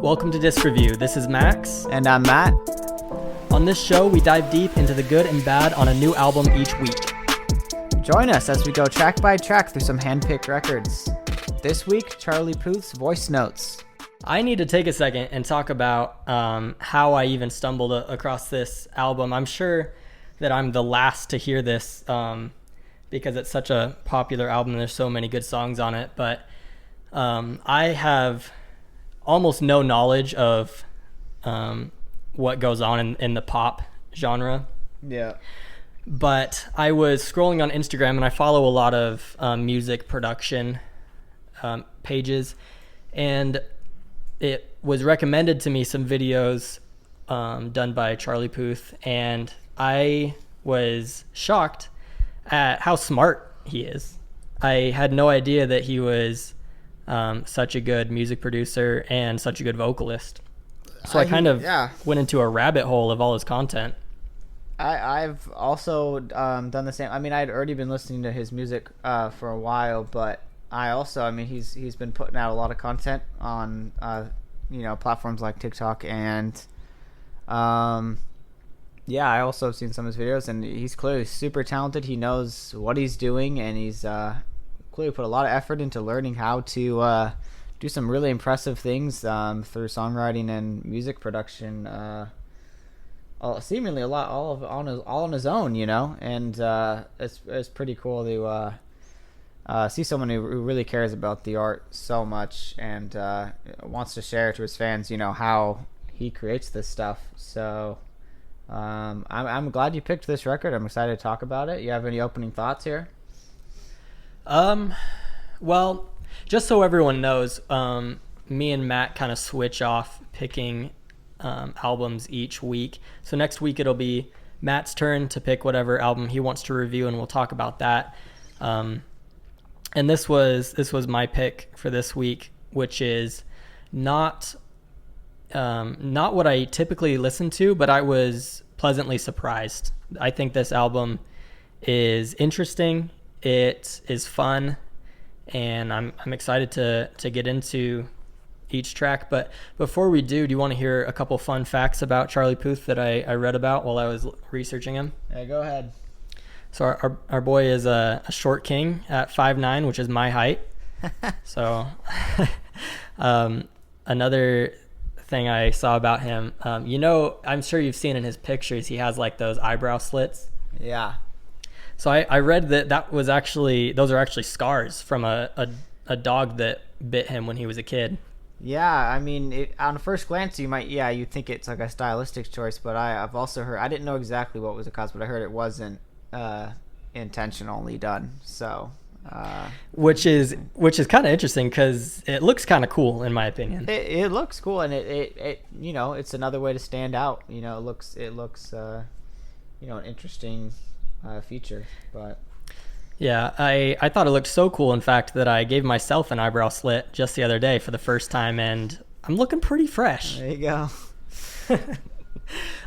Welcome to Disc Review. This is Max. And I'm Matt. On this show, we dive deep into the good and bad on a new album each week. Join us as we go track by track through some hand-picked records. This week, Charlie Puth's Voicenotes. I need to take a second and talk about how I even stumbled across this album. I'm sure that I'm the last to hear this because it's such a popular album and there's so many good songs on it. But I have almost no knowledge of what goes on in the pop genre. Yeah. But I was scrolling on Instagram and I follow a lot of music production pages, and it was recommended to me some videos done by Charlie Puth, and I was shocked at how smart he is. I had no idea that he was such a good music producer and such a good vocalist. So I kind of went into a rabbit hole of all his content. I've also done the same. I mean, I'd already been listening to his music for a while, but he's been putting out a lot of content on platforms like TikTok, and I also have seen some of his videos, and he's clearly super talented. He knows what he's doing, and he's clearly put a lot of effort into learning how to do some really impressive things through songwriting and music production. Seemingly a lot, all on his own, and it's pretty cool to see someone who really cares about the art so much and wants to share to his fans, how he creates this stuff. So I'm glad you picked this record. I'm excited to talk about it. You have any opening thoughts here? Well, just so everyone knows, me and Matt kind of switch off picking albums each week. So next week it'll be Matt's turn to pick whatever album he wants to review, and we'll talk about that. And this was my pick for this week, which is not what I typically listen to, but I was pleasantly surprised. I think this album is interesting. It is fun, and I'm excited to get into each track. But before we do you want to hear a couple fun facts about Charlie Puth that I read about while I was researching him? Yeah, go ahead. So our boy is a short king at 5'9", which is my height. So another thing I saw about him, I'm sure you've seen in his pictures, he has like those eyebrow slits. Yeah. So I read that those are actually scars from a dog that bit him when he was a kid. Yeah, I mean, on first glance, you'd think it's like a stylistic choice, but I've also heard, I didn't know exactly what was the cause, but I heard it wasn't intentionally done. So, which is kind of interesting because it looks kind of cool in my opinion. It looks cool, and it it's another way to stand out. It looks an interesting feature. But yeah, I thought it looked so cool, in fact, that I gave myself an eyebrow slit just the other day for the first time, and I'm looking pretty fresh. There you go.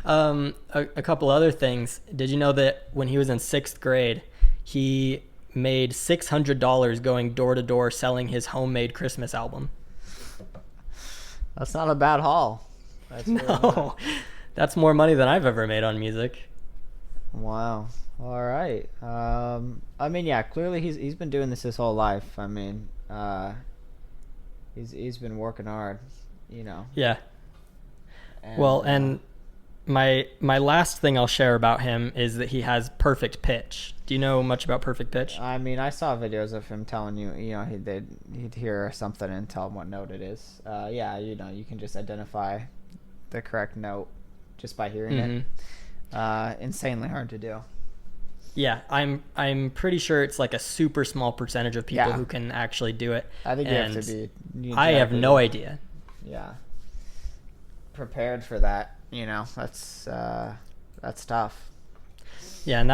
A couple other things. Did you know that when he was in 6th grade, he made $600 going door to door selling his homemade Christmas album? That's not a bad haul. That's more money than I've ever made on music. Wow. All right. Clearly he's been doing this his whole life. I mean, he's been working hard, Yeah. And my last thing I'll share about him is that he has perfect pitch. Do you know much about perfect pitch? I mean, I saw videos of him telling you, he'd hear something and tell him what note it is. You can just identify the correct note just by hearing it. Insanely hard to do. Yeah, I'm pretty sure it's like a super small percentage of people who can actually do it. I think you have to be. I have no idea. Yeah. Prepared for that, that's tough. Yeah, and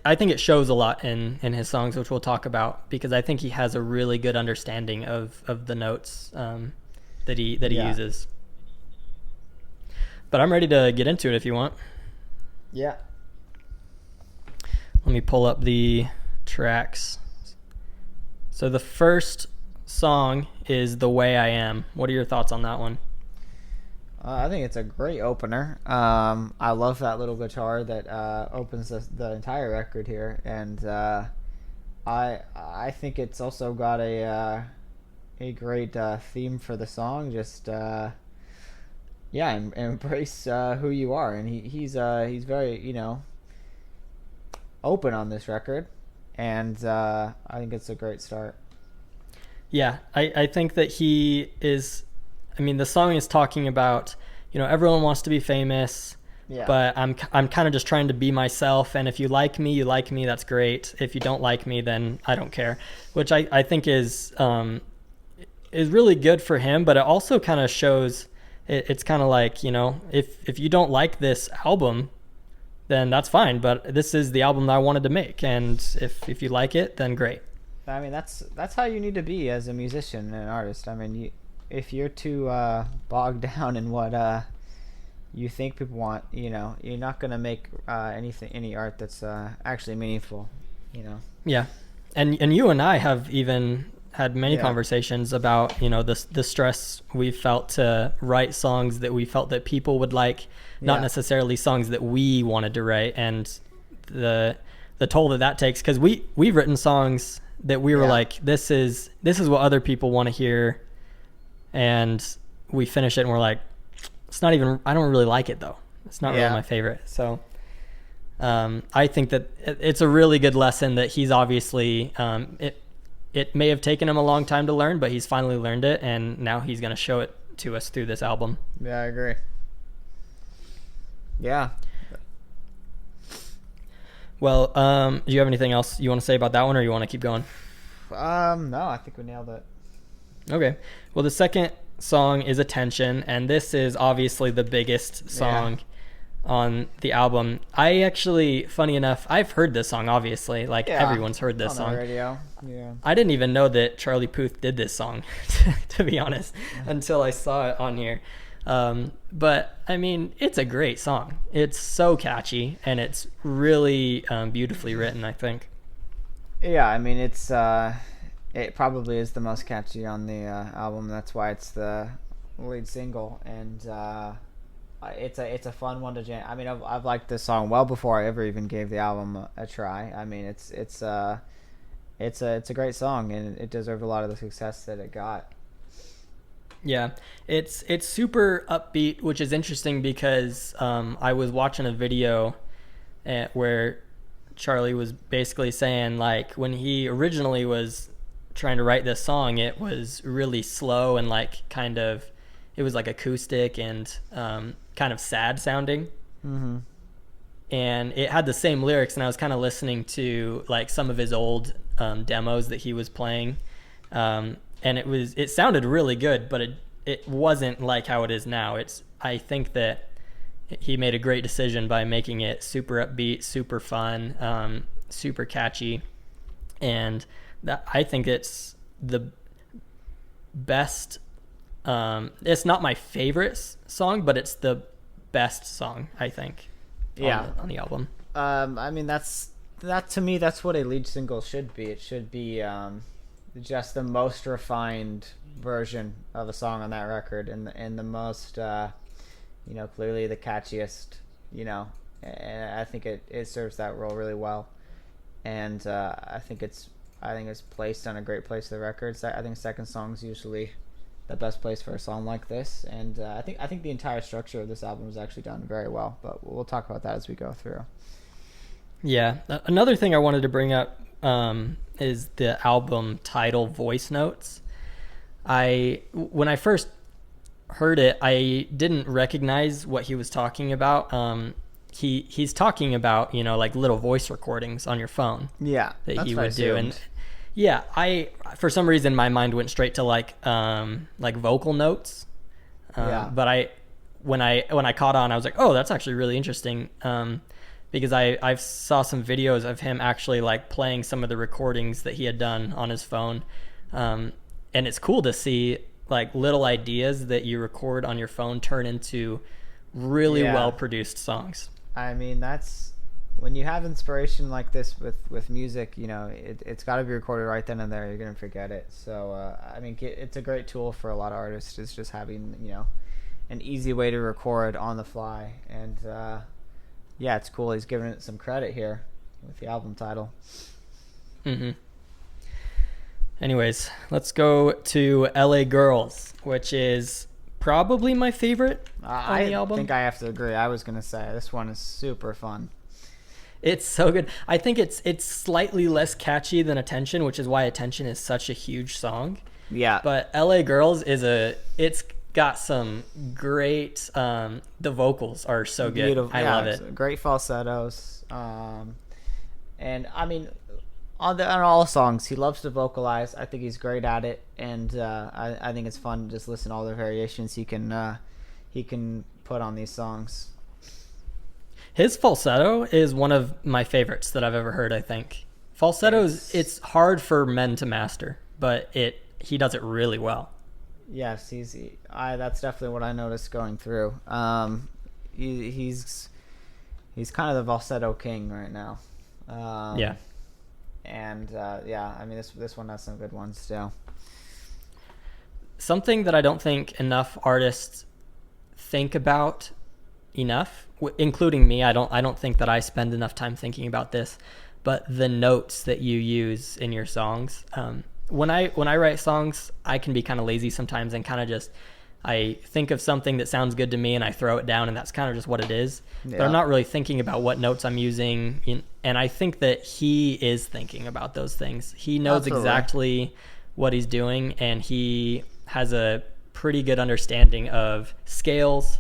I think it shows a lot in his songs, which we'll talk about, because I think he has a really good understanding of the notes that he uses. But I'm ready to get into it if you want. Yeah. Let me pull up the tracks. So the first song is The Way I Am. What are your thoughts on that one? I think it's a great opener. I love that little guitar that opens the entire record here, and I think it's also got a great theme for the song. Just yeah, embrace who you are, and he's very open on this record, and I think it's a great start. Yeah, I think that he is. I mean, the song is talking about, everyone wants to be famous, Yeah. but I'm kind of just trying to be myself. And if you like me, that's great. If you don't like me, then I don't care, which I think is really good for him. But it also kind of shows it's kind of like, if you don't like this album, then that's fine. But this is the album that I wanted to make. And if you like it, then great. I mean, that's how you need to be as a musician and an artist. I mean, if you're too bogged down in what you think people want, you're not gonna make any art that's actually meaningful. Yeah, and you and I have even had many conversations about the stress we felt to write songs that we felt that people would like, not necessarily songs that we wanted to write, and the toll that takes, because we've written songs that we were like, this is what other people want to hear, and we finish it and we're like, it's not even, I don't really like it though. It's not really my favorite. So I think that it's a really good lesson that he's obviously, it may have taken him a long time to learn, but he's finally learned it, and now he's going to show it to us through this album. Yeah, I agree. Yeah. Well, do you have anything else you want to say about that one, or you want to keep going? No, I think we nailed it. Okay. Well, the second song is Attention, and this is obviously the biggest song on the album. I actually, funny enough, I've heard this song, obviously. Everyone's heard this song. On the radio. Yeah. I didn't even know that Charlie Puth did this song, to be honest, until I saw it on here. But I mean, it's a great song. It's so catchy, and it's really beautifully written, I think. Yeah, I mean, it probably is the most catchy on the album. That's why it's the lead single, and it's a fun one to jam. I mean, I've liked this song well before I ever even gave the album a try. I mean, it's a great song, and it deserved a lot of the success that it got. Yeah, it's super upbeat, which is interesting because I was watching a video where Charlie was basically saying, like, when he originally was trying to write this song, it was really slow and it was like acoustic and kind of sad sounding. Mm-hmm. And it had the same lyrics, and I was kind of listening to like some of his old demos that he was playing, and it sounded really good, but it wasn't like how it is now. I think that he made a great decision by making it super upbeat, super fun, super catchy, and that I think it's the best. It's not my favorite song, but it's the best song, I think. On the album. I mean, that to me, that's what a lead single should be. It should be just the most refined version of a song on that record, and the most clearly the catchiest, and I think it serves that role really well, and I think it's placed on a great place of the record. So I think second song's usually the best place for a song like this, and I think the entire structure of this album is actually done very well, but we'll talk about that as we go through. Yeah, another thing I wanted to bring up is the album title, Voicenotes. When I first heard it, I didn't recognize what he was talking about. He's talking about, like little voice recordings on your phone. Yeah, that he would do. And yeah, for some reason my mind went straight to like vocal notes. But when I caught on, I was like, oh, that's actually really interesting. Because I saw some videos of him actually like playing some of the recordings that he had done on his phone. And it's cool to see like little ideas that you record on your phone turn into really well produced songs. I mean, that's when you have inspiration like this with music, it's got to be recorded right then and there. You're going to forget it. So, I mean, it's a great tool for a lot of artists, is just having, an easy way to record on the fly. And yeah, it's cool. He's giving it some credit here with the album title. Mm-hmm. Anyways, let's go to LA Girls, which is probably my favorite on the album. I think I have to agree. I was going to say this one is super fun. It's so good. I think it's slightly less catchy than Attention, which is why Attention is such a huge song. Yeah. But LA Girls it's got some great, the vocals are so good. Beautiful. I love it. Great falsettos. And I mean, on all songs, he loves to vocalize. I think he's great at it, and I think it's fun to just listen to all the variations he can put on these songs. His falsetto is one of my favorites that I've ever heard. I think falsettos, it's hard for men to master, but he does it really well. Yes, that's definitely what I noticed going through. He's kind of the falsetto king right now. Yeah. And yeah, I mean this one has some good ones too. Something that I don't think enough artists think about enough, including me. I don't think that I spend enough time thinking about this, but the notes that you use in your songs. When I write songs, I can be kind of lazy sometimes and kind of just I think of something that sounds good to me and I throw it down, and that's kind of just what it is. Yeah. But I'm not really thinking about what notes I'm using. And I think that he is thinking about those things. He knows exactly what he's doing, and he has a pretty good understanding of scales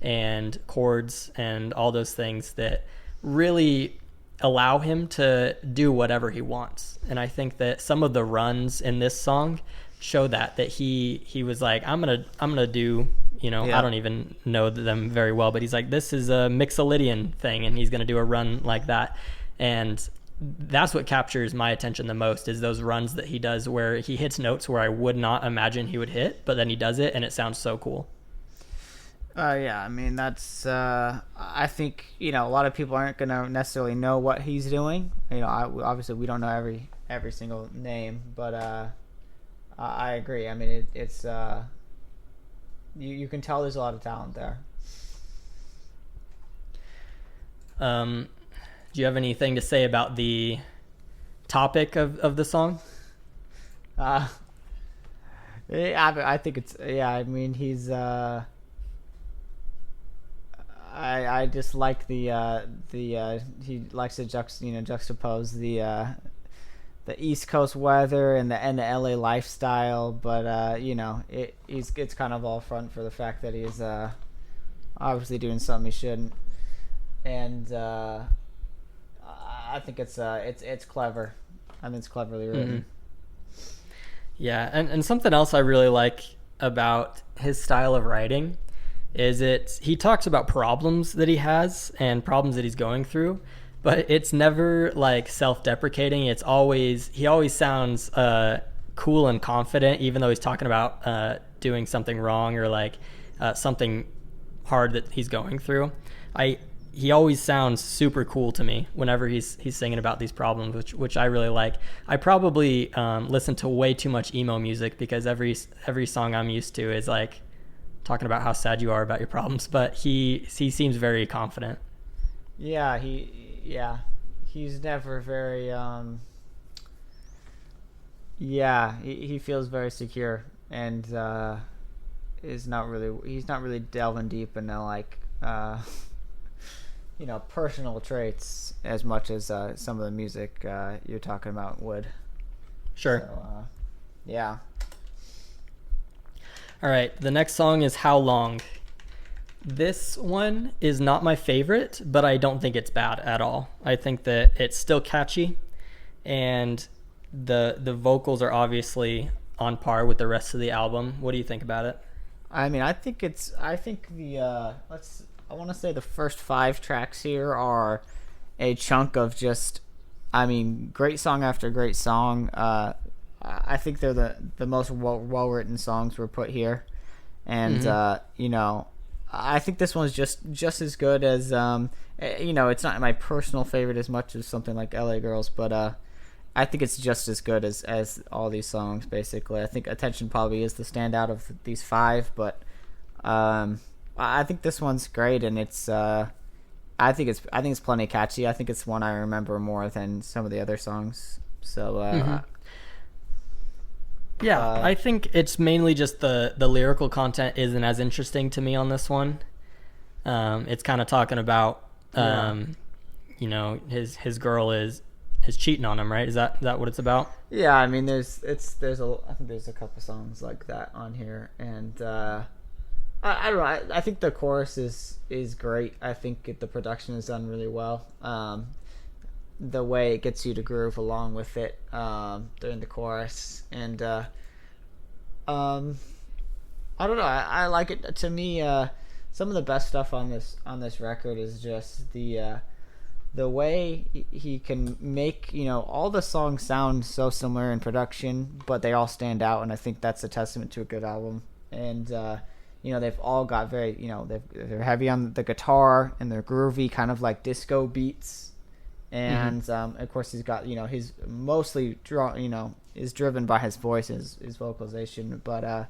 and chords and all those things that really allow him to do whatever he wants. And I think that some of the runs in this song show that he was like, I'm gonna do, yeah. I don't even know them very well, but he's like, this is a Mixolydian thing, and he's gonna do a run like that. And that's what captures my attention the most, is those runs that he does where he hits notes where I would not imagine he would hit, but then he does it and it sounds so cool. Yeah, I mean, that's I think a lot of people aren't gonna necessarily know what he's doing. Obviously we don't know every single name, but I agree. I mean, it's you can tell there's a lot of talent there. Do you have anything to say about the topic of the song? I think it's, yeah, I mean, he's I just like the he likes to juxtapose the East Coast weather and the LA lifestyle, but it's kind of all front for the fact that he's obviously doing something he shouldn't, and I think it's clever. I mean, it's cleverly written. Mm-hmm. Yeah, and something else I really like about his style of writing is he talks about problems that he has and problems that he's going through, but it's never like self-deprecating. He always sounds cool and confident, even though he's talking about doing something wrong or like something hard that he's going through. He always sounds super cool to me whenever he's singing about these problems, which I really like. I probably listen to way too much emo music because every song I'm used to is like talking about how sad you are about your problems, but he seems very confident. Yeah, he's never very he feels very secure, and he's not really delving deep into like personal traits as much as some of the music you're talking about would. Sure. So, yeah. All right, the next song is How Long. This one is not my favorite, but I don't think it's bad at all. I think that it's still catchy, and the vocals are obviously on par with the rest of the album. What do you think about it? I mean, I think the I want to say the first 5 tracks here are a chunk of just, I mean, great song after great song. I think they're the most well-written songs were put here, and I think this one's just as good as it's not my personal favorite as much as something like LA Girls, but I think it's just as good as all these songs basically. I think Attention probably is the standout of these 5, but I think this one's great, and it's I think it's plenty catchy. I think it's one I remember more than some of the other songs. So yeah, I think it's mainly just the lyrical content isn't as interesting to me on this one. It's kind of talking about you know, his girl is cheating on him, right? Is that what it's about? Yeah, I mean, I think there's a couple songs like that on here, and I don't know. I think the chorus is great. I think the production is done really well. The way it gets you to groove along with it during the chorus, and I don't know. I like it. To me, some of the best stuff on this record is just the way he can make, you know, all the songs sound so similar in production, but they all stand out, and I think that's a testament to a good album. And you know, they've all got very, you know, they're heavy on the guitar, and they're groovy, kind of like disco beats. And of course, he's got, you know, he's mostly is driven by his voice, his vocalization. But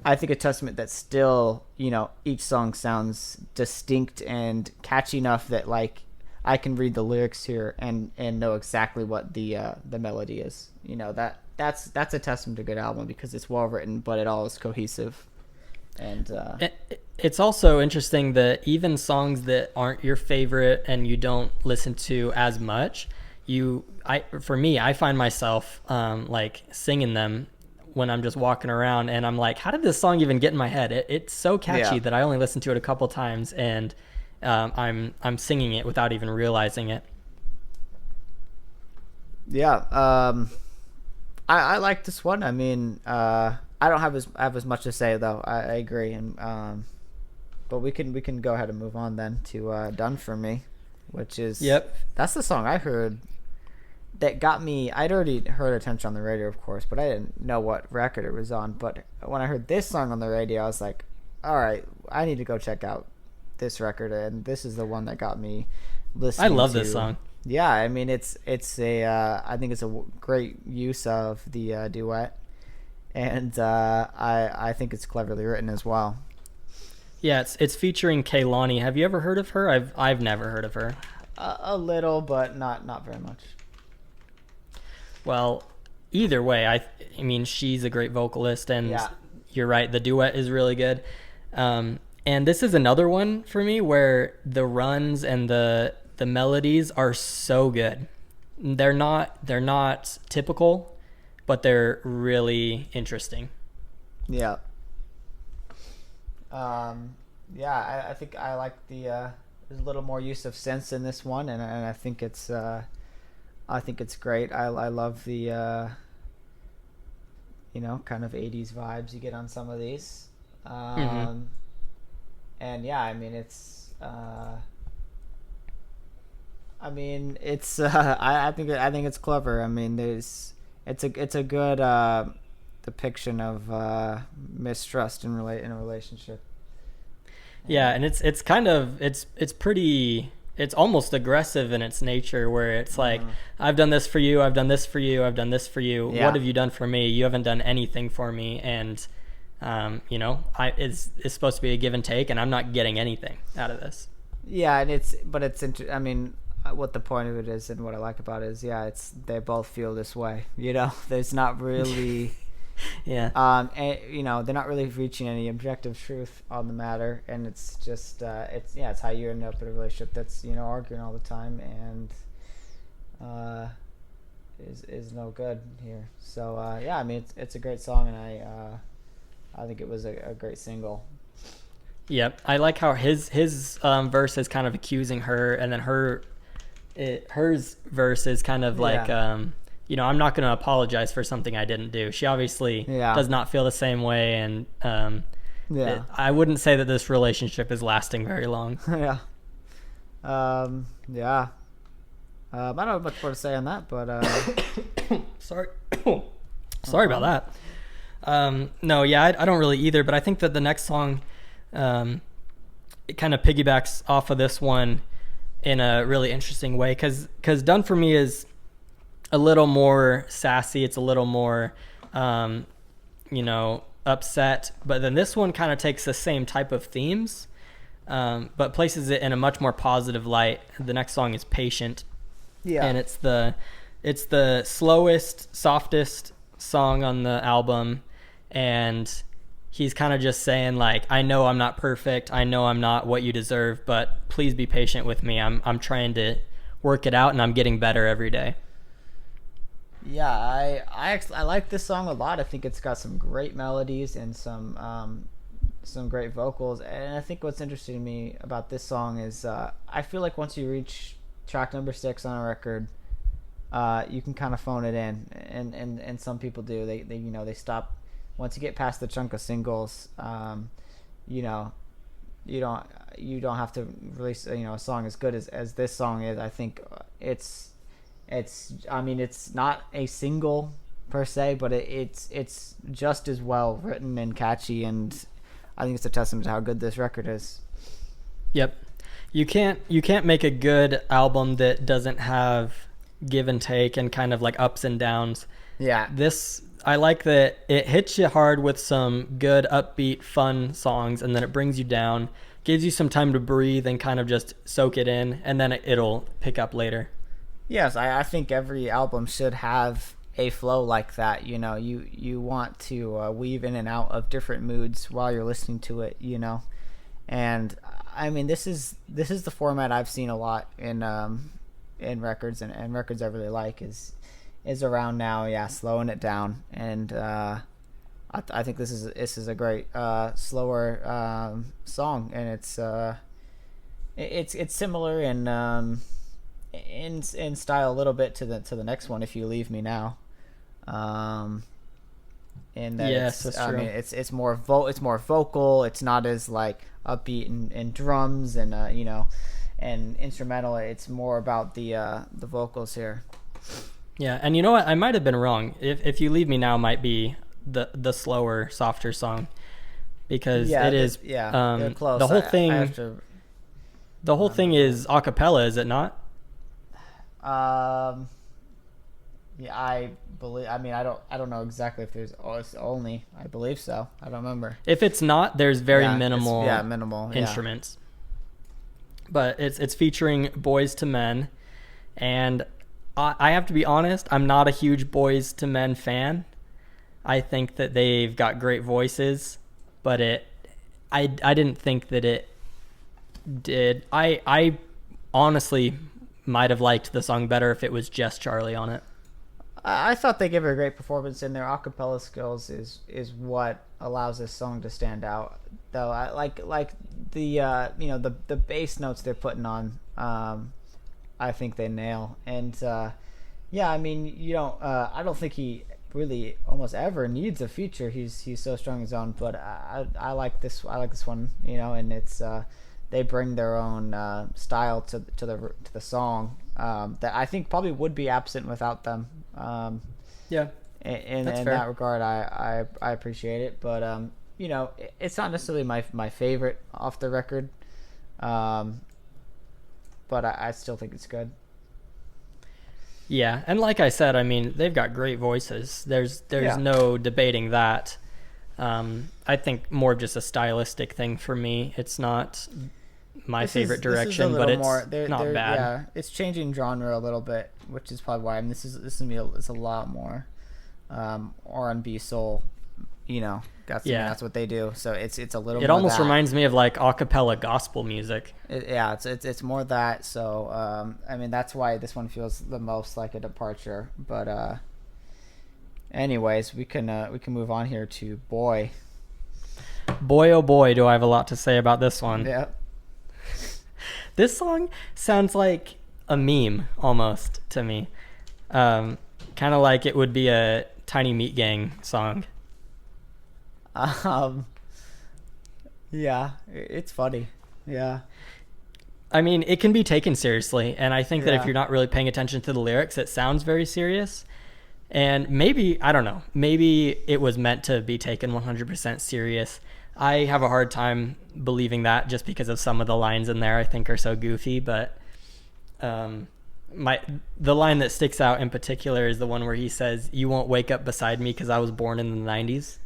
I think a testament that still, you know, each song sounds distinct and catchy enough that, like, I can read the lyrics here and know exactly what the melody is. You know, that's a testament to a good album, because it's well written, but it all is cohesive. And it's also interesting that even songs that aren't your favorite and you don't listen to as much, for me, I find myself like singing them when I'm just walking around, and I'm like, how did this song even get in my head? It's so catchy that I only listened to it a couple times, and I'm singing it without even realizing it. Yeah, I like this one. I mean, I don't have as much to say, though. I agree, and but we can go ahead and move on then to "Done for Me," which is that's the song I heard that got me. I'd already heard Attention on the radio, of course, but I didn't know what record it was on. But when I heard this song on the radio, I was like, all right, I need to go check out this record, and this is the one that got me listening. I love this song. Yeah, I mean, it's a I think it's a great use of the duet, and I think it's cleverly written as well. Yeah, it's featuring Kehlani. Have you ever heard of her? I've never heard of her. A little, but not very much. Well, either way, I mean, she's a great vocalist, and you're right, the duet is really good. And this is another one for me where the runs and the melodies are so good. They're not typical, but they're really interesting. Yeah. I think I like there's a little more use of synths in this one, and I think it's great. I love the you know, kind of 80s vibes you get on some of these. And yeah, I mean, it's I think it's clever. I mean, it's a good depiction of mistrust in a relationship. Yeah, and it's kind of it's pretty, it's almost aggressive in its nature, where it's like, I've done this for you, I've done this for you, I've done this for you. Yeah. What have you done for me? You haven't done anything for me. And you know, it's supposed to be a give and take, and I'm not getting anything out of this. Yeah, and I mean, what the point of it is, and what I like about it is, they both feel this way. You know, there's not really, and, you know, they're not really reaching any objective truth on the matter, and it's just, it's how you end up in a relationship that's, you know, arguing all the time, and is no good here. So I mean, it's a great song, and I think it was a great single. Yep, I like how his verse is kind of accusing her, and then hers verse is kind of like, you know, I'm not going to apologize for something I didn't do. She obviously does not feel the same way, and I wouldn't say that this relationship is lasting very long. I don't have much more to say on that, but sorry about that. No, I don't really either, but I think that the next song, it kind of piggybacks off of this one in a really interesting way, because Done For Me is a little more sassy. It's a little more, you know, upset. But then this one kind of takes the same type of themes, but places it in a much more positive light. The next song is Patient. Yeah. And it's the slowest, softest song on the album. And he's kind of just saying, like, I know I'm not perfect. I know I'm not what you deserve, but please be patient with me. I'm trying to work it out, and I'm getting better every day. Yeah, I like this song a lot. I think it's got some great melodies and some great vocals. And I think what's interesting to me about this song is I feel like once you reach track number 6 on a record, you can kind of phone it in, and some people do. They stop once you get past the chunk of singles. You don't have to release a song as good as this song is. I think it's not a single per se, but it's just as well written and catchy, and I think it's a testament to how good this record is. Yep. You can't make a good album that doesn't have give and take and kind of like ups and downs. Yeah. I like that it hits you hard with some good, upbeat, fun songs, and then it brings you down, gives you some time to breathe and kind of just soak it in, and then it'll pick up later. Yes, I think every album should have a flow like that. You want to weave in and out of different moods while you're listening to it. And I mean, this is the format I've seen a lot in records and records I really like is around now. Yeah, slowing it down, and I think this is a great slower song, and it's similar in style a little bit to the next one, If You Leave Me Now. And yes, that's true. I mean, it's more vocal. It's not as like upbeat and drums and and instrumental. It's more about the vocals here. Yeah, and you know what? I might have been wrong. If You Leave Me Now might be the slower, softer song, because it is. They're close. The whole thing. The whole thing is a cappella, is it not? Yeah, I believe. I mean, I don't know exactly if there's. It's only. I believe so. I don't remember. If it's not, there's very minimal. Minimal instruments. But it's featuring Boys to Men, and I have to be honest. I'm not a huge Boys to Men fan. I think that they've got great voices, but I didn't think that it did. I honestly might have liked the song better if it was just Charlie on it. I thought they gave a great performance, and their acapella skills is what allows this song to stand out. Though I like the the bass notes they're putting on. I think they nail, and I mean I don't think he really almost ever needs a feature. He's so strong on his own, but I like this. I like this one, and it's. They bring their own style to the song that I think probably would be absent without them. Yeah, in that regard, I appreciate it, but it's not necessarily my favorite off the record, but I still think it's good. Yeah, and like I said, I mean, they've got great voices. There's no debating that. I think more just a stylistic thing for me. It's not my favorite direction, but it's not bad. Yeah, it's changing genre a little bit, which is probably why. I mean, this is it's a lot more R&B soul. That's what they do. So it's a little. It more almost that. reminds me of like a cappella gospel music. It's more that. So I mean, that's why this one feels the most like a departure. But anyways, we can move on here to Boy. Boy, oh boy, do I have a lot to say about this one. Yeah. This song sounds like a meme almost to me. Kind of like it would be a Tiny Meat Gang song. Yeah, it's funny. Yeah. I mean, it can be taken seriously, and I think that if you're not really paying attention to the lyrics, it sounds very serious. And maybe, I don't know, maybe it was meant to be taken 100% serious. I have a hard time believing that just because of some of the lines in there I think are so goofy, but the line that sticks out in particular is the one where he says, "You won't wake up beside me because I was born in the 90s."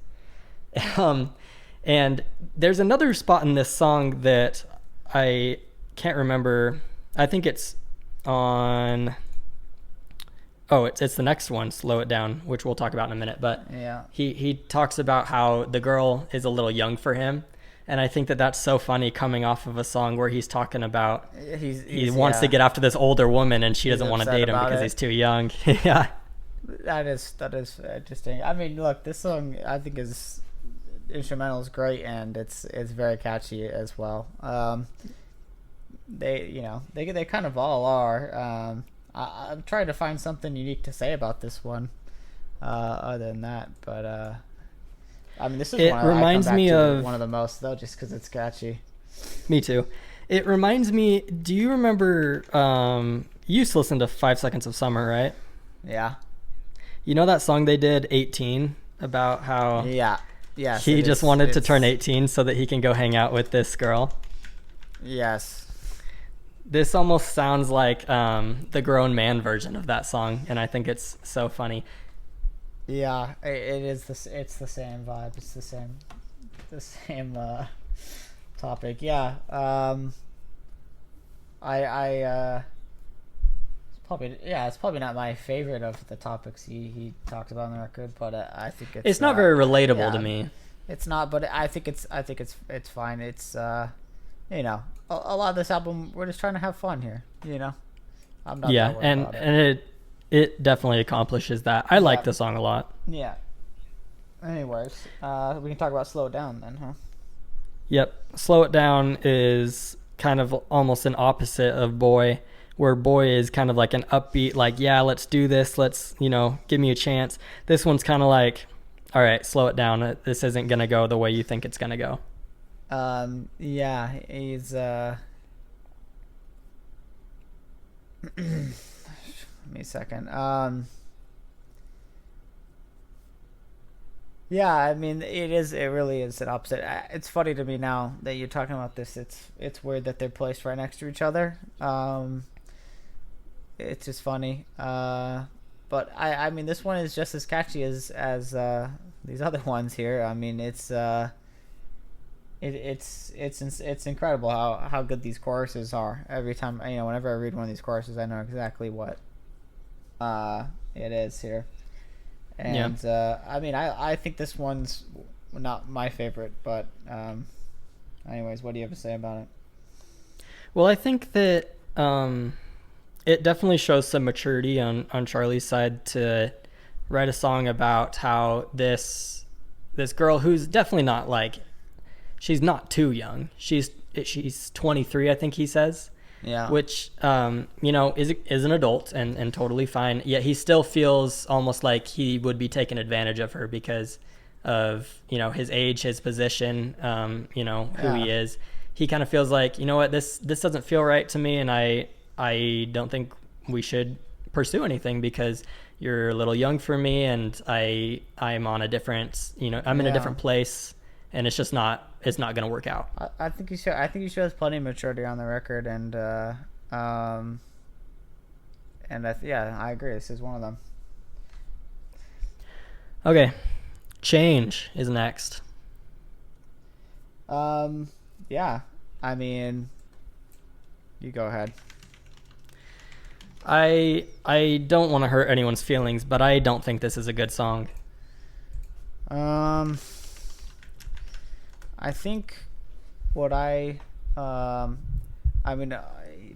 Um, and there's another spot in this song that I can't remember. I think it's on. Oh, it's the next one, Slow It Down, which we'll talk about in a minute. But Yeah. he talks about how the girl is a little young for him. And I think that that's so funny coming off of a song where he's talking about he wants to get after this older woman and she doesn't want to date him because he's too young. Yeah. That is interesting. I mean, look, this song I think is instrumental is great and it's very catchy as well. They kind of all are. I'm trying to find something unique to say about this one, other than that. But I mean, this is one reminds me of one of the most though, just because it's catchy. Me too. It reminds me. Do you remember? You used to listen to 5 Seconds of Summer, right? Yeah. You know that song they did, 18, about how he just wanted to turn 18 so that he can go hang out with this girl. Yes. This almost sounds like the grown man version of that song, and I think it's so funny. Yeah, it is. It's the same vibe. It's the same topic. Yeah. It's probably not my favorite of the topics he talked about on the record, but I think it's not very relatable to me. It's not, but I think it's fine. It's a lot of this album we're just trying to have fun here. I'm not. Yeah, and it definitely accomplishes that. I like the song a lot. Yeah. Anyways, we can talk about Slow It Down then, huh? Yep. Slow It Down is kind of almost an opposite of Boy, where Boy is kind of like an upbeat, like, yeah, let's do this. Let's, give me a chance. This one's kind of like, all right, slow it down. This isn't going to go the way you think it's going to go. Yeah, he's, give me a second. Yeah, I mean, it really is an opposite. It's funny to me now that you're talking about this. It's weird that they're placed right next to each other. It's just funny. But I mean, this one is just as catchy as these other ones here. I mean, it's incredible how good these choruses are. Every time, whenever I read one of these choruses, I know exactly what it is here. And I mean, I think this one's not my favorite, but anyways, what do you have to say about it? Well, I think that it definitely shows some maturity on Charlie's side to write a song about how this girl, who's definitely not like, she's not too young. She's 23, I think he says. Yeah. Which, is an adult and totally fine. Yet he still feels almost like he would be taking advantage of her because of, his age, his position, who he is. He kind of feels like, this doesn't feel right to me, and I don't think we should pursue anything because you're a little young for me, and I'm on a different, I'm in a different place, and it's just not. It's not going to work out. I think he shows plenty of maturity on the record, and I agree. This is one of them. Okay, Change is next. Yeah. I mean, you go ahead. I don't want to hurt anyone's feelings, but I don't think this is a good song. I think what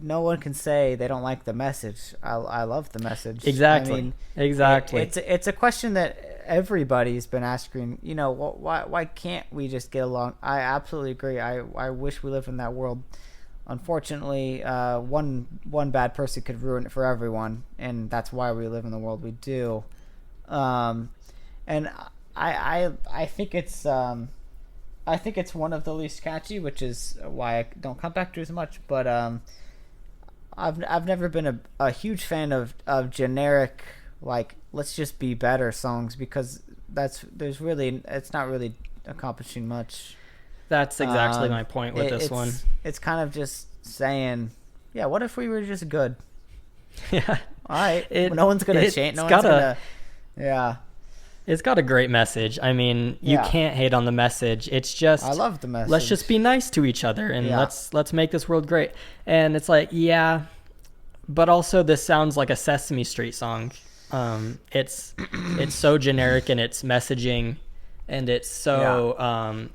no one can say they don't like the message. I love the message. Exactly. I mean, exactly. It's a question that everybody's been asking. Why can't we just get along? I absolutely agree. I wish we lived in that world. Unfortunately, one bad person could ruin it for everyone, and that's why we live in the world we do. And I think it's one of the least catchy, which is why I don't come back to it as much. But I've never been a huge fan of generic, like, let's just be better songs, because it's not really accomplishing much. That's exactly my point with this one. It's kind of just saying, yeah, what if we were just good? Yeah. All right. No one's gonna change. No one's gonna. Yeah. It's got a great message. I mean, you can't hate on the message. It's just, I love the message. let's just be nice to each other and let's make this world great. And it's like, yeah, but also this sounds like a Sesame Street song. It's so generic in its messaging, and it's so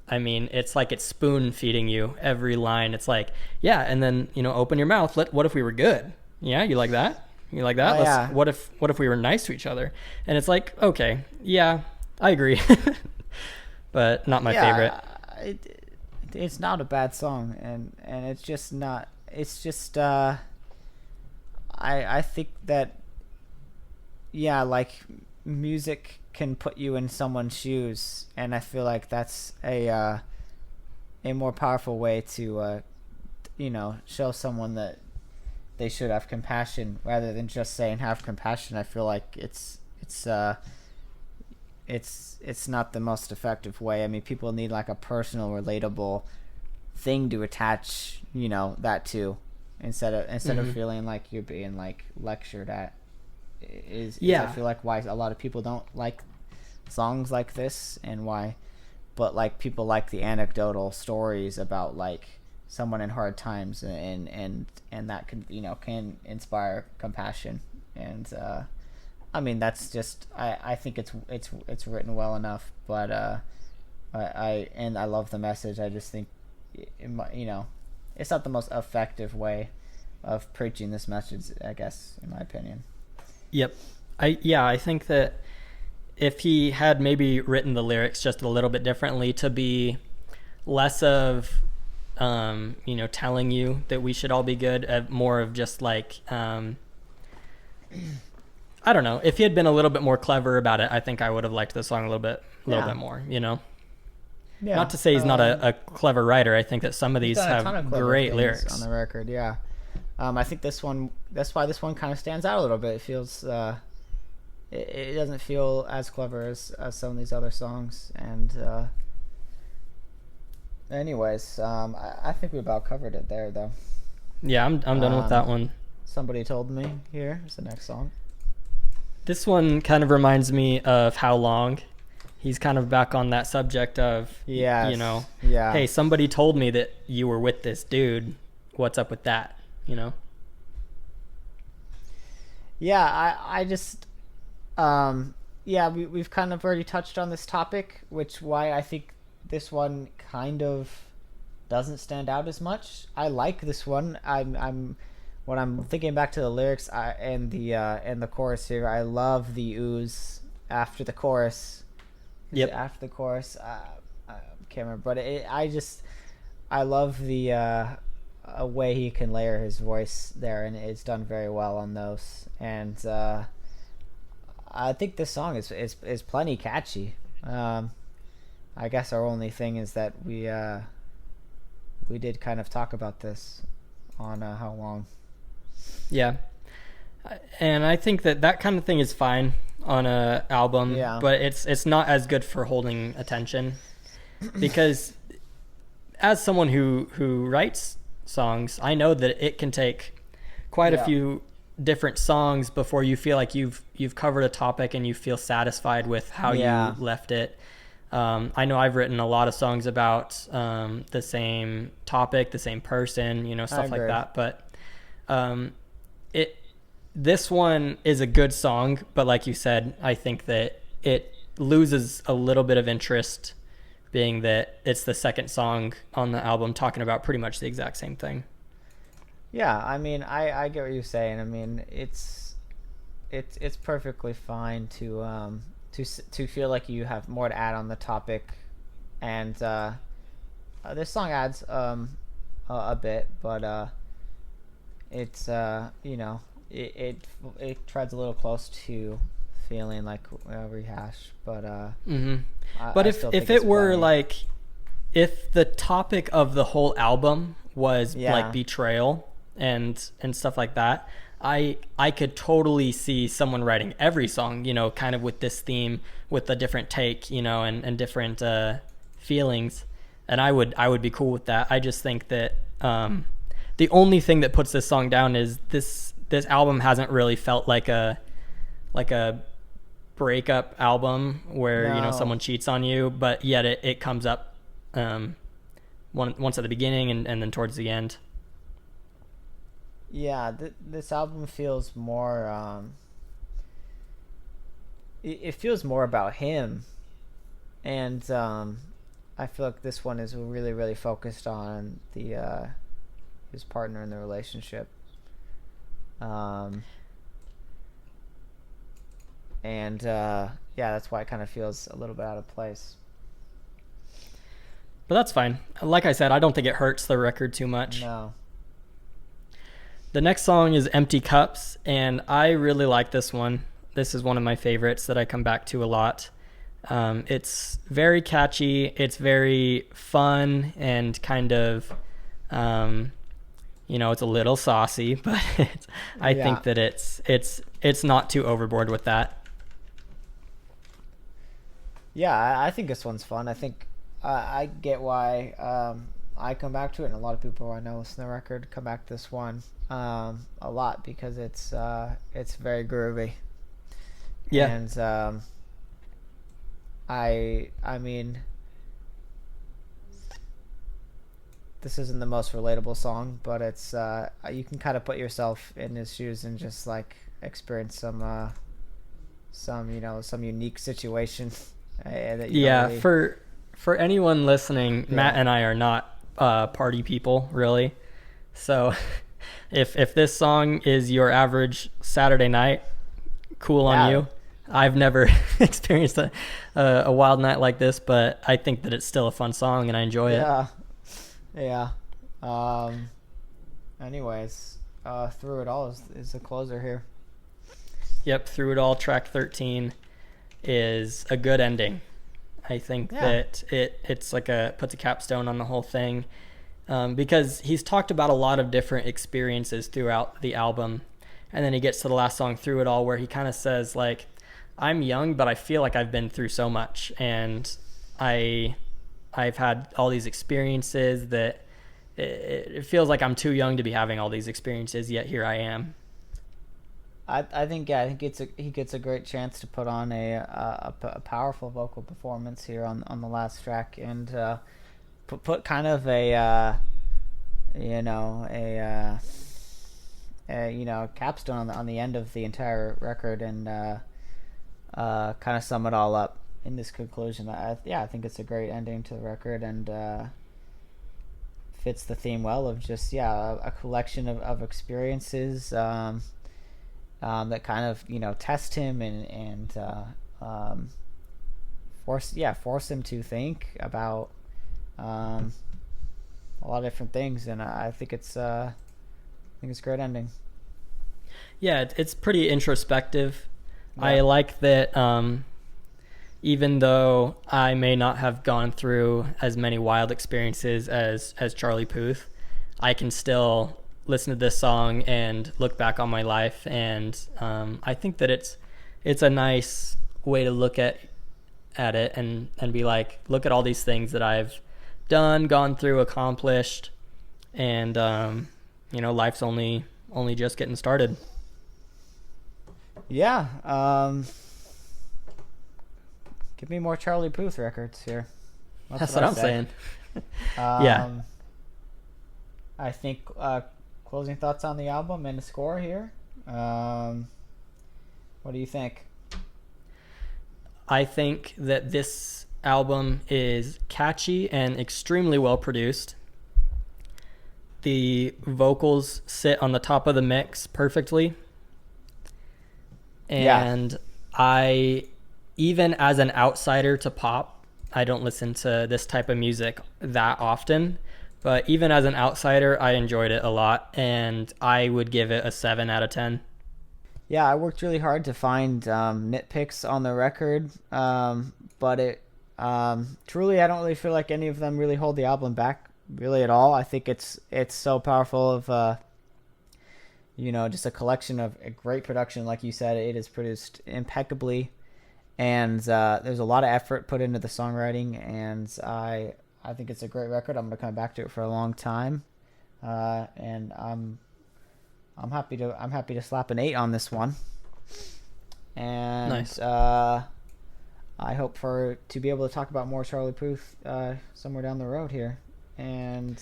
I mean, it's like it's spoon feeding you every line. It's like, yeah, and then, you know, open your mouth. What if we were good? Yeah, you like that? You like that? What if we were nice to each other? And it's like, okay, yeah, I agree, but not my favorite. It's not a bad song, and it's just not. It's just I think that like music can put you in someone's shoes, and I feel like that's a more powerful way to show someone that they should have compassion rather than just saying have compassion. I feel like it's not the most effective way. I mean, people need like a personal, relatable thing to attach, that to, instead of feeling like you're being like lectured at. I feel like why a lot of people don't like songs like this, and why, but like people like the anecdotal stories about like someone in hard times, and that can inspire compassion. And I mean, that's just I think it's written well enough, but I love the message. I just think it's not the most effective way of preaching this message, I guess, in my opinion. Yep. I think that if he had maybe written the lyrics just a little bit differently, to be less of telling you that we should all be good, more of just like I don't know, if he had been a little bit more clever about it, I think I would have liked the song a little bit more, Not to say he's not a clever writer. I think that some of these have great lyrics on the record. I think that's why this one kind of stands out a little bit. It feels it doesn't feel as clever as some of these other songs. And anyways, I think we about covered it there, though. Yeah, I'm done with that one. Somebody Told Me here is the next song. This one kind of reminds me of How Long. He's kind of back on that subject of, hey, somebody told me that you were with this dude. What's up with that? I just we've kind of already touched on this topic, which why I think this one kind of doesn't stand out as much. I like this one. When I'm thinking back to the lyrics and the chorus here, I love the ooze after the chorus. Yep. After the chorus, I can't remember, but I love the a way he can layer his voice there, and it's done very well on those. And I think this song is plenty catchy. I guess our only thing is that we did kind of talk about this on How Long. Yeah, and I think that kind of thing is fine on a album, but it's not as good for holding attention, because as someone who writes songs, I know that it can take quite a few different songs before you feel like you've covered a topic and you feel satisfied with how you left it. I know I've written a lot of songs about the same topic, the same person, stuff like that. But this one is a good song, but like you said, I think that it loses a little bit of interest, being that it's the second song on the album talking about pretty much the exact same thing. Yeah, I mean, I get what you're saying. I mean, it's perfectly fine to feel like you have more to add on the topic, and this song adds a bit, but it's it treads a little close to feeling like a rehash, but but if it were funny. Like if the topic of the whole album was like betrayal and stuff like that, I could totally see someone writing every song, kind of with this theme, with a different take, and different feelings, and I would be cool with that. I just think that the only thing that puts this song down is this album hasn't really felt like a breakup album where No. someone cheats on you, but yet it comes up once at the beginning and then towards the end. Yeah, this album feels more. It feels more about him, and I feel like this one is really, really focused on the his partner in the relationship. And yeah, that's why it kind of feels a little bit out of place. But that's fine. Like I said, I don't think it hurts the record too much. No. The next song is Empty Cups, and I really like this one. This is one of my favorites that I come back to a lot. It's very catchy. It's very fun and kind of, it's a little saucy, but I think that it's not too overboard with that. Yeah, I think this one's fun. I think I get why I come back to it, and a lot of people I know listen to the record come back to this one a lot because it's very groovy. Yeah. And I mean, this isn't the most relatable song, but it's you can kind of put yourself in his shoes and just like experience some unique situation. That you don't really... for anyone listening, Matt and I are not party people, really. So if this song is your average Saturday night, cool on you. I've never experienced a wild night like this, but I think that it's still a fun song and I enjoy it. Yeah. Anyways, Through It All is the closer here. Yep, Through It All, track 13 is a good ending. I think that it's like puts a capstone on the whole thing, because he's talked about a lot of different experiences throughout the album, and then he gets to the last song, Through It All, where he kind of says like, I'm young, but I feel like I've been through so much, and I've had all these experiences that it feels like I'm too young to be having all these experiences, yet here I am. I think he gets a great chance to put on a powerful vocal performance here on the last track, and put kind of a capstone on the end of the entire record, and kind of sum it all up in this conclusion. I think it's a great ending to the record, and fits the theme well of just a collection of experiences that kind of test him and force him to think about a lot of different things, and I think it's a great ending. Yeah, it's pretty introspective. Yeah. I like that even though I may not have gone through as many wild experiences as Charlie Puth, I can still listen to this song and look back on my life, and I think that it's a nice way to look at it and be like, look at all these things that I've done, gone through, accomplished, and life's only just getting started. Give me more Charlie Puth records here. That's what I'm saying. Yeah. I think closing thoughts on the album and the score here. What do you think? I think that this album is catchy and extremely well produced. The vocals sit on the top of the mix perfectly. And even as an outsider to pop, I don't listen to this type of music that often, but even as an outsider, I enjoyed it a lot, and I would give it a 7 out of 10. Yeah, I worked really hard to find nitpicks on the record, but it truly, I don't really feel like any of them really hold the album back really at all. I think it's so powerful of just a collection of a great production. Like you said, it is produced impeccably, and there's a lot of effort put into the songwriting, and I think it's a great record. I'm going to come back to it for a long time, and I'm happy to slap an 8 on this one. and Nice. I hope to be able to talk about more Charlie Puth somewhere down the road here. And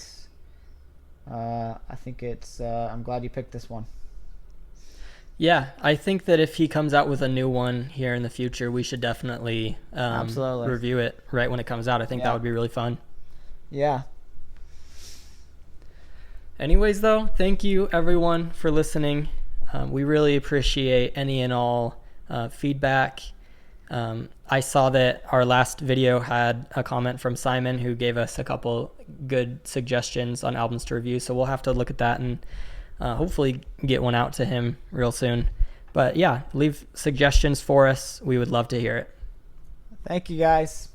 I think I'm glad you picked this one. Yeah, I think that if he comes out with a new one here in the future, we should definitely Absolutely review it right when it comes out. I think that would be really fun. Yeah. Anyways, though, thank you everyone for listening. We really appreciate any and all feedback. I saw that our last video had a comment from Simon who gave us a couple good suggestions on albums to review, so we'll have to look at that and hopefully get one out to him real soon. But yeah, leave suggestions for us. We would love to hear it. Thank you, guys.